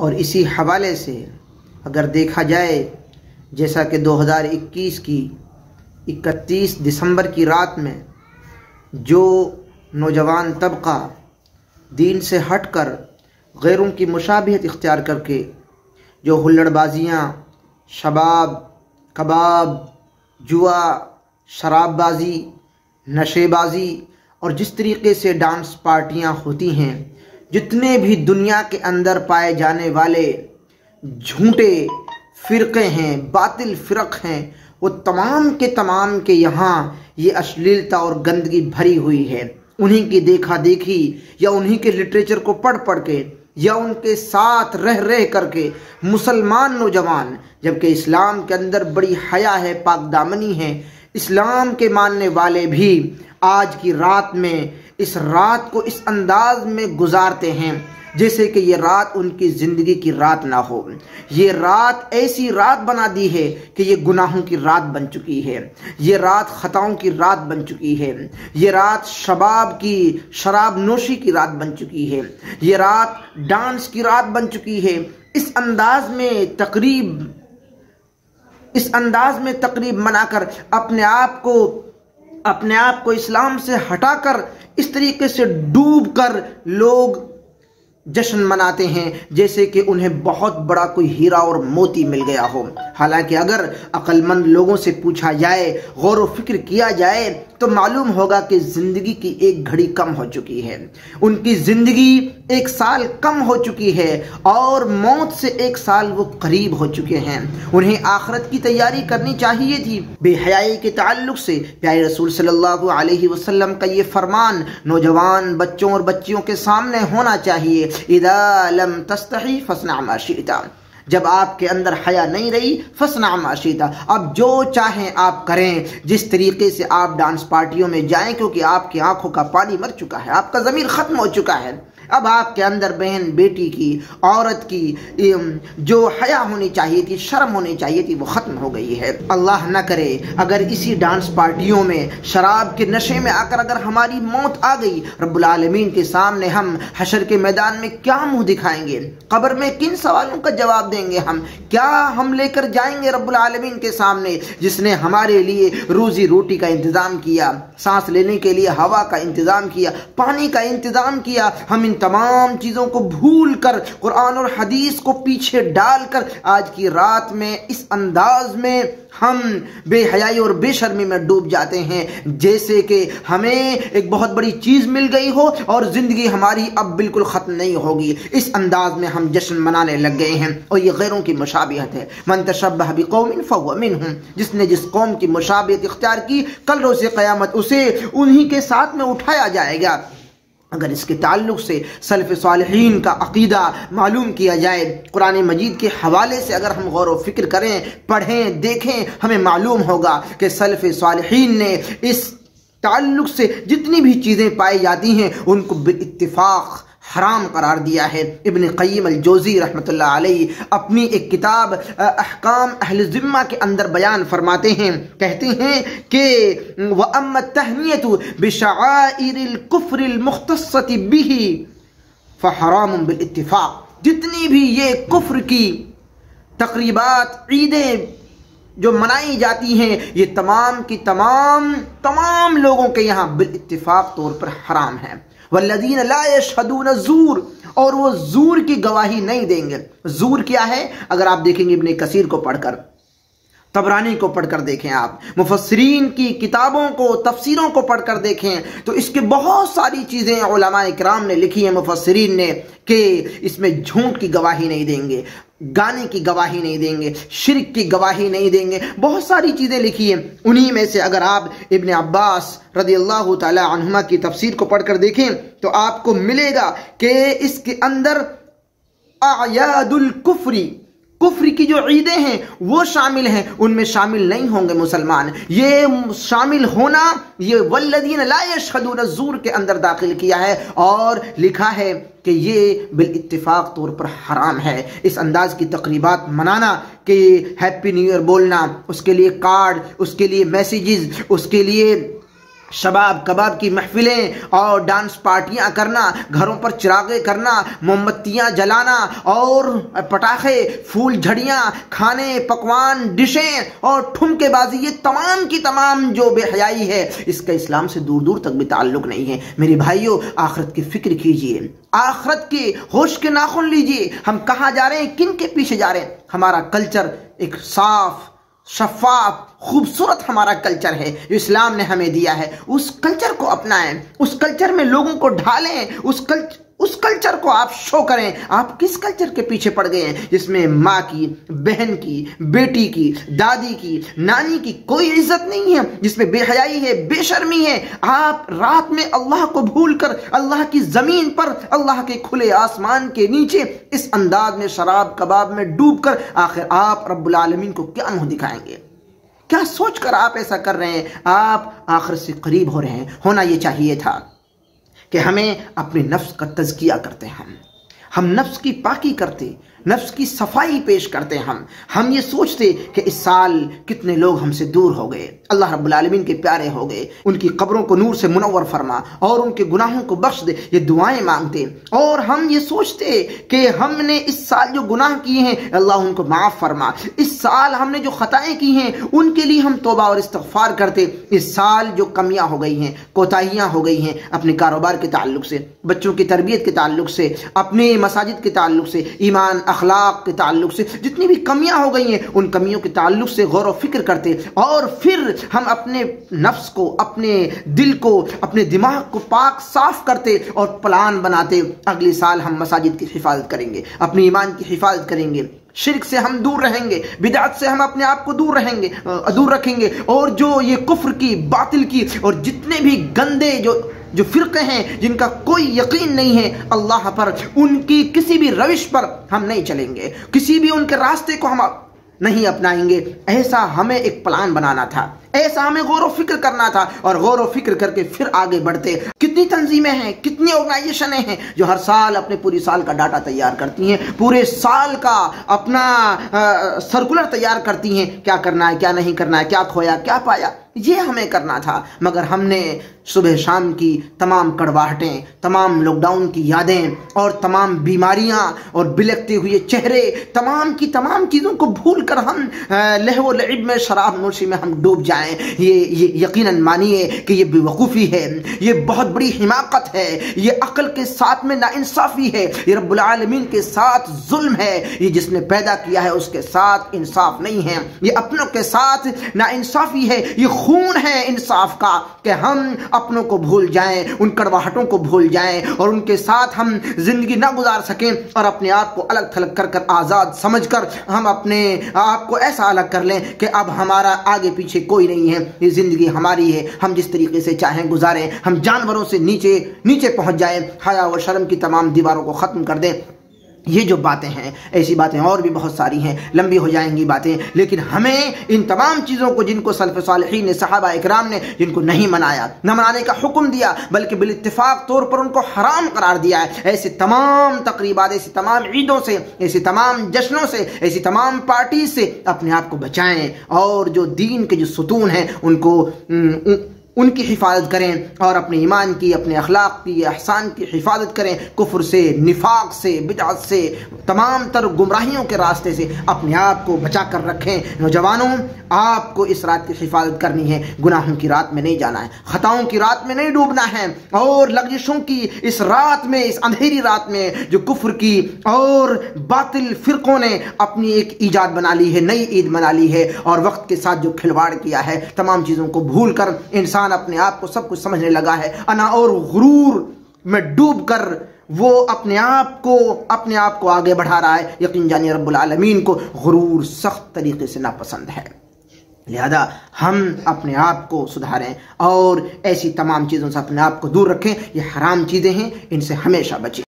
اور اسی حوالے سے اگر دیکھا جائے جیسا کہ 2021 کی 31 دسمبر کی رات میں جو نوجوان طبقہ دین سے ہٹ کر غیروں کی مشابہت اختیار کر کے جو ہلڑ بازیاں، شباب، کباب، جوا، شراب بازی، نشے بازی اور جس طریقے سے ڈانس پارٹیاں ہوتی ہیں، جتنے بھی دنیا کے اندر پائے جانے والے جھوٹے فرقے ہیں، باطل فرق ہیں، وہ تمام کے یہاں یہ اشلیلتا اور گندگی بھری ہوئی ہے۔ انہی کی دیکھا دیکھی یا انہی کے لٹریچر کو پڑھ کے یا ان کے ساتھ رہ کر کے مسلمان نوجوان، جبکہ اسلام کے اندر بڑی حیا ہے، پاک دامنی ہے، اسلام کے ماننے والے بھی آج کی رات میں اس رات کو اس انداز میں گزارتے ہیں جیسے کہ یہ رات ان کی زندگی کی رات نہ ہو۔ یہ رات ایسی رات بنا دی ہے کہ یہ گناہوں کی رات بن چکی ہے، یہ رات خطاؤں کی رات بن چکی ہے، یہ رات شباب کی شراب نوشی کی رات بن چکی ہے، یہ رات ڈانس کی رات بن چکی ہے۔ اس انداز میں تقریب منا کر اپنے آپ کو اسلام سے ہٹا کر اس طریقے سے ڈوب کر لوگ جشن مناتے ہیں جیسے کہ انہیں بہت بڑا کوئی ہیرا اور موتی مل گیا ہو۔ حالانکہ اگر عقل مند لوگوں سے پوچھا جائے، غور و فکر کیا جائے تو معلوم ہوگا کہ زندگی کی ایک گھڑی کم ہو چکی ہے، ان کی زندگی 1 سال کم ہو چکی ہے اور موت سے 1 سال وہ قریب ہو چکے ہیں۔ انہیں آخرت کی تیاری کرنی چاہیے تھی۔ بے حیائی کے تعلق سے پیارے رسول صلی اللہ علیہ وسلم کا یہ فرمان نوجوان بچوں اور بچیوں کے سامنے ہونا چاہیے، اذا لم تستحی فاصنع ما شئت، جب آپ کے اندر حیا نہیں رہی فاصنع ما شئت، اب جو چاہیں آپ کریں، جس طریقے سے آپ ڈانس پارٹیوں میں جائیں، کیونکہ آپ کی آنکھوں کا پانی مر چکا ہے، آپ کا ضمیر ختم ہو چکا ہے۔ اب آپ کے اندر بہن بیٹی کی، عورت کی جو حیا ہونی چاہیے تھی، شرم ہونی چاہیے تھی، وہ ختم ہو گئی ہے۔ اللہ نہ کرے اگر اسی ڈانس پارٹیوں میں شراب کے نشے میں آ کر اگر ہماری موت آ گئی، رب العالمین کے سامنے ہم حشر کے میدان میں کیا منہ دکھائیں گے؟ قبر میں کن سوالوں کا جواب دیں گے؟ کیا ہم لے کر جائیں گے رب العالمین کے سامنے، جس نے ہمارے لیے روزی روٹی کا انتظام کیا، سانس لینے کے لیے ہوا کا انتظام کیا، پانی کا انتظام کیا؟ ہم ان تمام چیزوں کو بھول کر، قرآن اور حدیث کو پیچھے ڈال کر آج کی رات میں اس انداز میں ہم بے حیائی اور بے شرمی میں ڈوب جاتے ہیں جیسے کہ ہمیں ایک بہت بڑی چیز مل گئی ہو اور زندگی ہماری اب بالکل ختم نہیں ہوگی۔ اس انداز میں ہم جشن منانے لگ گئے ہیں اور یہ غیروں کی مشابہت ہے۔ من تشبہ بقوم فہو منہم، جس نے جس قوم کی مشابہت اختیار کی، کل روز قیامت اسے انہی کے ساتھ میں اٹھایا جائے گا۔ اگر اس کے تعلق سے سلف صالحین کا عقیدہ معلوم کیا جائے، قرآن مجید کے حوالے سے اگر ہم غور و فکر کریں، پڑھیں، دیکھیں، ہمیں معلوم ہوگا کہ سلف صالحین نے اس تعلق سے جتنی بھی چیزیں پائی جاتی ہیں ان کو بالاتفاق حرام قرار دیا ہے۔ ابن قیم الجوزی رحمۃ اللہ علیہ اپنی ایک کتاب احکام اہل ذمہ کے اندر بیان فرماتے ہیں، کہتے ہیں کہ وَأَمَّا التَّهْنِيَةُ بِشَعَائِرِ الْكُفْرِ الْمُخْتَصَّةِ بِهِ فَحَرَامٌ بِالاتفاق، جتنی بھی یہ کفر کی تقریبات، عیدیں جو منائی جاتی ہیں، یہ تمام کی تمام لوگوں کے یہاں بالاتفاق طور پر حرام ہے۔ والذین لا یشہدون الزور، اور وہ زور کی گواہی نہیں دیں گے۔ زور کیا ہے؟ اگر آپ دیکھیں گے ابن کثیر کو پڑھ کر، طبرانی کو پڑھ کر دیکھیں، آپ مفسرین کی کتابوں کو، تفسیروں کو پڑھ کر دیکھیں تو اس کے بہت ساری چیزیں علماء کرام نے لکھی ہیں، مفسرین نے، کہ اس میں جھوٹ کی گواہی نہیں دیں گے، گانے کی گواہی نہیں دیں گے، شرک کی گواہی نہیں دیں گے، بہت ساری چیزیں لکھی ہیں۔ انہی میں سے اگر آپ ابن عباس رضی اللہ تعالی عنہما کی تفسیر کو پڑھ کر دیکھیں تو آپ کو ملے گا کہ اس کے اندر اعیاد الکفری، کفر کی جو عیدیں ہیں وہ شامل ہیں، ان میں شامل نہیں ہوں گے مسلمان۔ یہ شامل ہونا یہ والذین لا یشہدون الزور کے اندر داخل کیا ہے اور لکھا ہے کہ یہ بالاتفاق طور پر حرام ہے۔ اس انداز کی تقریبات منانا کہ ہیپی نیو ایئر بولنا، اس کے لیے کارڈ، اس کے لیے میسیجز، اس کے لیے شباب کباب کی محفلیں اور ڈانس پارٹیاں کرنا، گھروں پر چراغیں کرنا، موم بتیاں جلانا اور پٹاخے، پھول جھڑیاں، کھانے پکوان، ڈشیں اور ٹھمکے بازی، یہ تمام کی تمام جو بے حیائی ہے اس کا اسلام سے دور دور تک بھی تعلق نہیں ہے۔ میرے بھائیوں، آخرت کی فکر کیجئے، آخرت کے ہوش کے ناخن لیجئے۔ ہم کہاں جا رہے ہیں، کن کے پیچھے جا رہے ہیں؟ ہمارا کلچر ایک صاف شفاف خوبصورت ہمارا کلچر ہے جو اسلام نے ہمیں دیا ہے، اس کلچر کو اپنائیں، اس کلچر میں لوگوں کو ڈھالیں، اس کلچر کو آپ شو کریں۔ آپ کس کلچر کے پیچھے پڑ گئے ہیں جس میں ماں کی، بہن کی، بیٹی کی، دادی کی، نانی کی کوئی عزت نہیں ہے، جس میں بے حیائی ہے، بے شرمی ہے؟ آپ رات میں اللہ کو بھول کر اللہ کی زمین پر، اللہ کے کھلے آسمان کے نیچے اس انداز میں شراب کباب میں ڈوب کر آخر آپ رب العالمین کو کیا منہ دکھائیں گے؟ کیا سوچ کر آپ ایسا کر رہے ہیں؟ آپ آخر سے قریب ہو رہے ہیں۔ ہونا یہ چاہیے تھا کہ ہمیں اپنے نفس کا تزکیہ کرتے، ہم نفس کی پاکی کرتے، نفس کی صفائی پیش کرتے، ہم یہ سوچتے کہ اس سال کتنے لوگ ہم سے دور ہو گئے، اللہ رب العالمین کے پیارے ہو گئے، ان کی قبروں کو نور سے منور فرما اور ان کے گناہوں کو بخش دے، یہ دعائیں مانگتے۔ اور ہم یہ سوچتے کہ ہم نے اس سال جو گناہ کیے ہیں اللہ ان کو معاف فرما، اس سال ہم نے جو خطائیں کی ہیں ان کے لیے ہم توبہ اور استغفار کرتے۔ اس سال جو کمیاں ہو گئی ہیں، کوتاہیاں ہو گئی ہیں اپنے کاروبار کے تعلق سے، بچوں کی تربیت کے تعلق سے، اپنے مساجد کے تعلق سے، ایمان اخلاق کے تعلق سے جتنی بھی کمیاں ہو گئی ہیں ان کمیوں کے تعلق سے غور و فکر کرتے، اور پھر ہم اپنے نفس کو، اپنے دل کو، اپنے دماغ کو پاک صاف کرتے اور پلان بناتے۔ اگلے سال ہم مساجد کی حفاظت کریں گے، اپنے ایمان کی حفاظت کریں گے، شرک سے ہم دور رہیں گے، بدعت سے ہم اپنے آپ کو دور رکھیں گے، اور جو یہ کفر کی، باطل کی اور جتنے بھی گندے جو فرقے ہیں جن کا کوئی یقین نہیں ہے اللہ پر، ان کی کسی بھی روش پر ہم نہیں چلیں گے، کسی بھی ان کے راستے کو ہم نہیں اپنائیں گے۔ ایسا ہمیں ایک پلان بنانا تھا، ایسا ہمیں غور و فکر کرنا تھا، اور غور و فکر کر کے پھر آگے بڑھتے۔ کتنی تنظیمیں ہیں، کتنی آرگنائزیشنیں ہیں جو ہر سال اپنے پوری سال کا ڈاٹا تیار کرتی ہیں، پورے سال کا اپنا سرکولر تیار کرتی ہیں، کیا کرنا ہے، کیا نہیں کرنا ہے، کیا کھویا، کیا پایا۔ یہ ہمیں کرنا تھا، مگر ہم نے صبح شام کی تمام کڑواہٹیں، تمام لاک ڈاؤن کی یادیں اور تمام بیماریاں اور بلکتے ہوئے چہرے، تمام کی تمام چیزوں کو بھول کر ہم لہو و لعب میں، شراب نوشی میں ہم ڈوب جائیں۔ یہ یقیناً مانیے کہ یہ بے وقوفی ہے، یہ بہت بڑی حماقت ہے، یہ عقل کے ساتھ میں ناانصافی ہے، یہ رب العالمین کے ساتھ ظلم ہے، یہ جس نے پیدا کیا ہے اس کے ساتھ انصاف نہیں ہے، یہ اپنوں کے ساتھ ناانصافی ہے، یہ خون ہے انصاف کا کہ ہم اپنوں کو بھول جائیں، ان کڑواہٹوں کو بھول جائیں اور ان کے ساتھ ہم زندگی نہ گزار سکیں، اور اپنے آپ کو الگ تھلگ کر آزاد سمجھ کر ہم اپنے آپ کو ایسا الگ کر لیں کہ اب ہمارا آگے پیچھے کوئی نہیں ہے، یہ زندگی ہماری ہے، ہم جس طریقے سے چاہیں گزاریں، ہم جانوروں سے نیچے پہنچ جائیں، حیا و شرم کی تمام دیواروں کو ختم کر دیں۔ یہ جو باتیں ہیں، ایسی باتیں اور بھی بہت ساری ہیں، لمبی ہو جائیں گی باتیں، لیکن ہمیں ان تمام چیزوں کو جن کو سلف صالحین نے، صحابہ اکرام نے جن کو نہیں منایا، نہ منانے کا حکم دیا بلکہ بالاتفاق طور پر ان کو حرام قرار دیا ہے، ایسے تمام تقریبات، ایسی تمام عیدوں سے، ایسی تمام جشنوں سے، ایسی تمام پارٹیز سے اپنے آپ کو بچائیں، اور جو دین کے جو ستون ہیں ان کی حفاظت کریں، اور اپنے ایمان کی، اپنے اخلاق کی، احسان کی حفاظت کریں، کفر سے، نفاق سے، بدعت سے، تمام تر گمراہیوں کے راستے سے اپنے آپ کو بچا کر رکھیں۔ نوجوانوں، آپ کو اس رات کی حفاظت کرنی ہے، گناہوں کی رات میں نہیں جانا ہے، خطاؤں کی رات میں نہیں ڈوبنا ہے، اور لغزشوں کی اس رات میں، اس اندھیری رات میں جو کفر کی اور باطل فرقوں نے اپنی ایک ایجاد بنا لی ہے، نئی عید بنا لی ہے، اور وقت کے ساتھ جو کھلواڑ کیا ہے، تمام چیزوں کو بھول کر انسان اپنے آپ کو سب کچھ سمجھنے لگا ہے، انا اور غرور میں ڈوب کر وہ اپنے آپ کو آگے بڑھا رہا ہے۔ یقین جانیے رب العالمین کو غرور سخت طریقے سے ناپسند ہے، لہذا ہم اپنے آپ کو سدھاریں اور ایسی تمام چیزوں سے اپنے آپ کو دور رکھیں۔ یہ حرام چیزیں ہیں، ان سے ہمیشہ بچیں۔